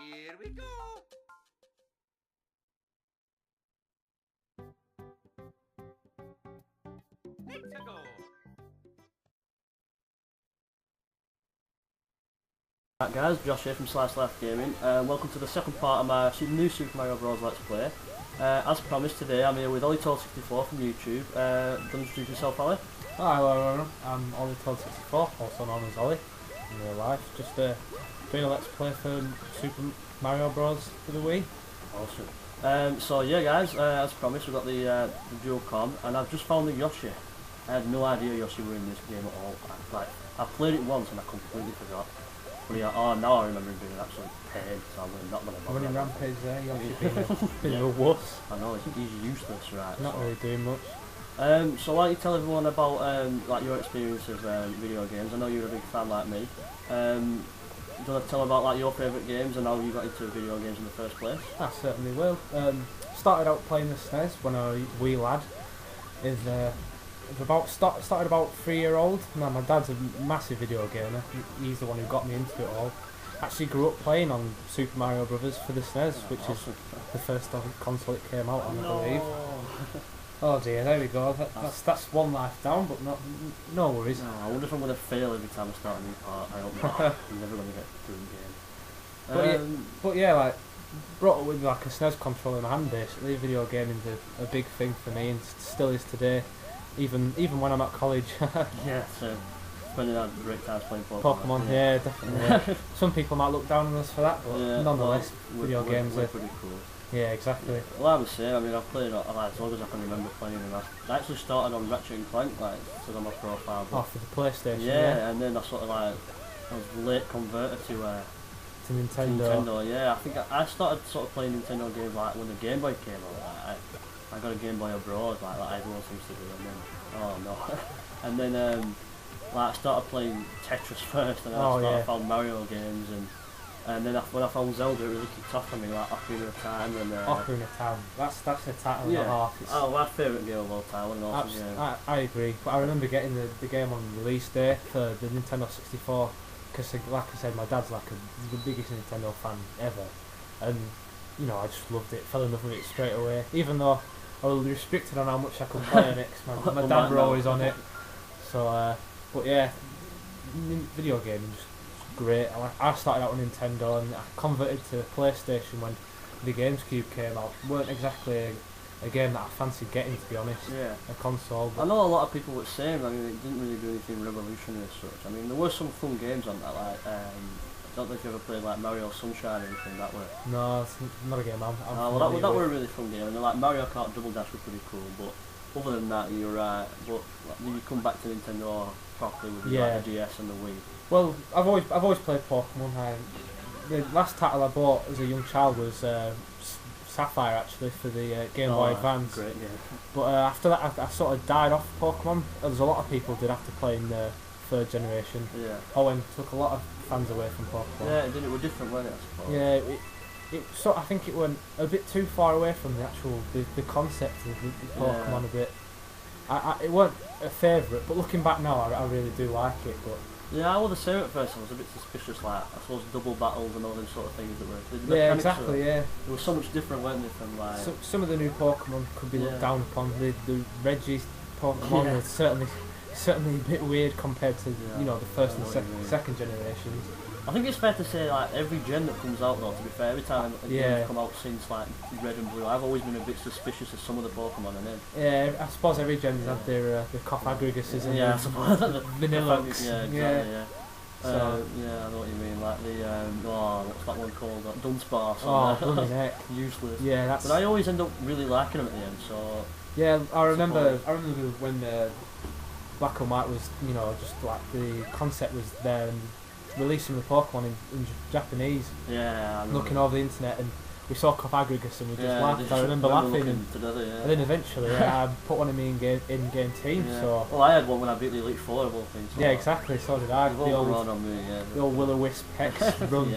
Here we go! Let's go! Right guys, Josh here from Slice Life Gaming. Welcome to the second part of my new Super Mario Bros. Let's Play. As promised, today I'm here with Ollitoed64 from YouTube. Don't introduce yourself, Ollie. Hi, hello everyone. I'm Ollitoed64, also known as Ollie in real life. Just doing a Let's Play for Super Mario Bros. For the Wii. Awesome. So yeah guys, as promised we've got the dual Comm, and I've just found the Yoshi. I had no idea Yoshi were in this game at all. I played it once and I completely forgot. But yeah, now I remember him being an absolute pain, so I'm not going to bother. Running rampage there, Yoshi being a wuss. I know, he's useless, right? Not really doing much. So why don't you tell everyone about like your experience of video games? I know you're a big fan like me. Do you want to tell about like your favourite games and how you got into video games in the first place? I certainly will. Started out playing the SNES when I was a wee lad. Started about 3-year-old. Now my dad's a massive video gamer. He's the one who got me into it all. Actually grew up playing on Super Mario Brothers for the SNES, which is the first console it came out on, I believe. Oh dear, there we go. That's one life down, but no worries. No, I wonder if I'm going to fail every time I start a new part. I hope not. I'm never going to get through the game. But yeah, like brought up with like a SNES controller in my hand. Basically, video gaming's a big thing for me, and still is today. Even when I'm at college. Yeah, so spending a great time playing Pokemon, yeah, definitely. Yeah. Some people might look down on us for that, but yeah, nonetheless, video games are pretty cool. Yeah, exactly. Yeah. Well, I would say, I mean, I've played as long as I can remember playing them. I actually started on Ratchet and Clank, like, so on my profile. Oh, for the PlayStation. Yeah, and then I sort of like, I was late converted to Nintendo. Yeah, I think I started sort of playing Nintendo games like when the Game Boy came out. I got a Game Boy abroad, like everyone seems to do, and then, oh no. And then, like, I started playing Tetris first, and I found Mario games, and then when I found Zelda, it really kicked off for me, like Ocarina of Time. And Ocarina of Time, that's a title and a half. Oh, my favourite game of all time. And awesome, I agree, but I remember getting the game on release day for the Nintendo 64, because like I said, my dad's like the biggest Nintendo fan ever, and you know, I just loved it, fell in love with it straight away, even though I was restricted on how much I could play on it, because my dad were always on it. So, but yeah, video gaming just great. I started out on Nintendo and I converted to PlayStation when the GameCube came out. Weren't exactly a game that I fancied getting, to be honest. Yeah. A console. I know a lot of people were saying. I mean, it didn't really do anything revolutionary as such. I mean, there were some fun games on that. Like, I don't know if you ever played like Mario Sunshine or anything that way. No, it's not a game I'm well, that were a really fun game. And like Mario Kart Double Dash were pretty cool, but other than that, you're right. But when you come back to Nintendo properly with like the DS and the Wii. Well, I've always played Pokemon. The last title I bought as a young child was Sapphire, actually, for the Game Boy Advance. Great, yeah. But after that, I sort of died off Pokemon. There's a lot of people did after playing the third generation. Yeah. Owen took a lot of fans away from Pokemon. Yeah, it did. It was different, wasn't it? I suppose. Yeah, I think it went a bit too far away from the actual the concept of the Pokemon a bit. It weren't a favourite, but looking back now, I really do like it. But yeah, I was the same at first. I was a bit suspicious, like I suppose double battles and all those sort of things that were. Yeah, exactly. Yeah, there was so much different, weren't they? From like some of the new Pokemon could be looked down upon. The Reggie Pokemon are certainly a bit weird compared to you know the first and second generations. I think it's fair to say like every gen that comes out though, to be fair, every time a game's come out since like Red and Blue, I've always been a bit suspicious of some of the Pokemon and then. Yeah, I suppose every gen's had their Cough Agrigases and I suppose the Vanillux. Yeah, exactly, yeah. So, yeah, I know what you mean, like the, what's that one called? Dunsparce. Oh, bloody heck. Useless. Yeah, that's... But I always end up really liking them at the end, so... Yeah, I remember when Black and White was, you know, just like the concept was there and releasing the Pokemon in Japanese. Yeah, looking over the internet and we saw Cough Agrigus and we just laughed. I remember laughing and then eventually I put one of me in-game team. Yeah. So well, I had one when I beat the Elite Four of all things. So yeah, exactly. So did I. The old Will-O-Wisp Hex run.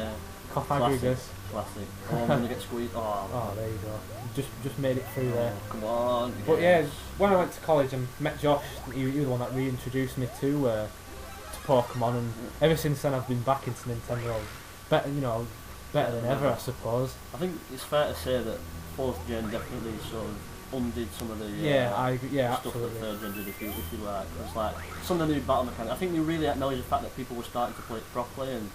Cough Agrigus. Classic. Oh, I'm gonna get squeezed. Oh, there you go. Just made it through there. Come on. But yeah, when I went to college and met Josh, he was the one that reintroduced me to Pokemon, and ever since then I've been back into Nintendo. But you know, better than ever, I suppose. I think it's fair to say that 4th gen definitely sort of undid some of the stuff absolutely. that 3rd gen did, if you like. It's like some of the new battle mechanics. I think they really acknowledged the fact that people were starting to play it properly, and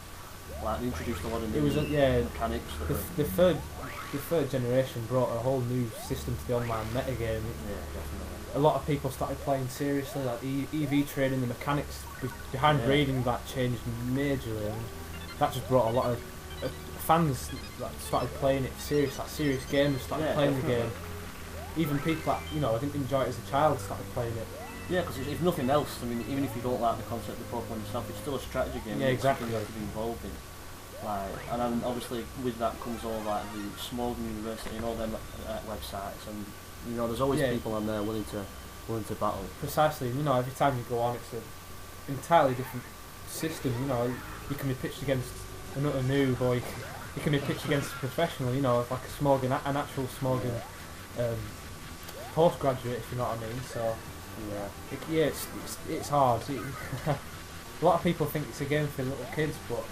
like they introduced a lot of new mechanics. The third generation brought a whole new system to the online metagame. Yeah, definitely. A lot of people started playing seriously, like EV trading, the mechanics behind raiding that changed majorly, and that just brought a lot of fans that started playing it serious, like serious gamers started playing the game. Even people that didn't enjoy it as a child started playing it. Yeah, because if nothing else, I mean, even if you don't like the concept of Pokemon itself, it's still a strategy game. Yeah, exactly. You have to be involved in. Like, and then obviously with that comes all like the Small University and all them websites, and there's always people on there willing to battle. Precisely. Every time you go on, it's an entirely different system. You can be pitched against another noob, or you can be pitched against a professional. Like an actual Smorgan postgraduate, if you know what I mean. So it's hard. A lot of people think it's a game for little kids, but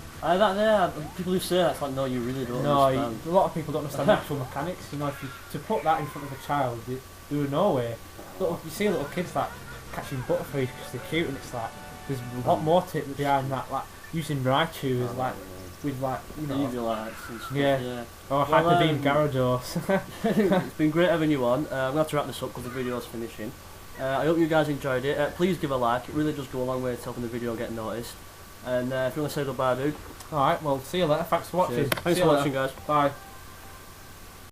people who say that, it's like, no, you really don't understand. A lot of people don't understand the actual mechanics. To put that in front of a child, there are no way. You see little kids like catching butterflies because they're cute, and it's like there's a lot more to it behind that, like using Raichu as like with Eviolites and stuff. Or Hyper Beam Gyarados. It's been great having you on. I'm going to have to wrap this up because the video's finishing. I hope you guys enjoyed it. Please give a like, it really does go a long way to helping the video get noticed. And if you want to say goodbye, dude. Alright, well, see you later. Thanks for watching. Cheers. Thanks for watching, guys. Bye.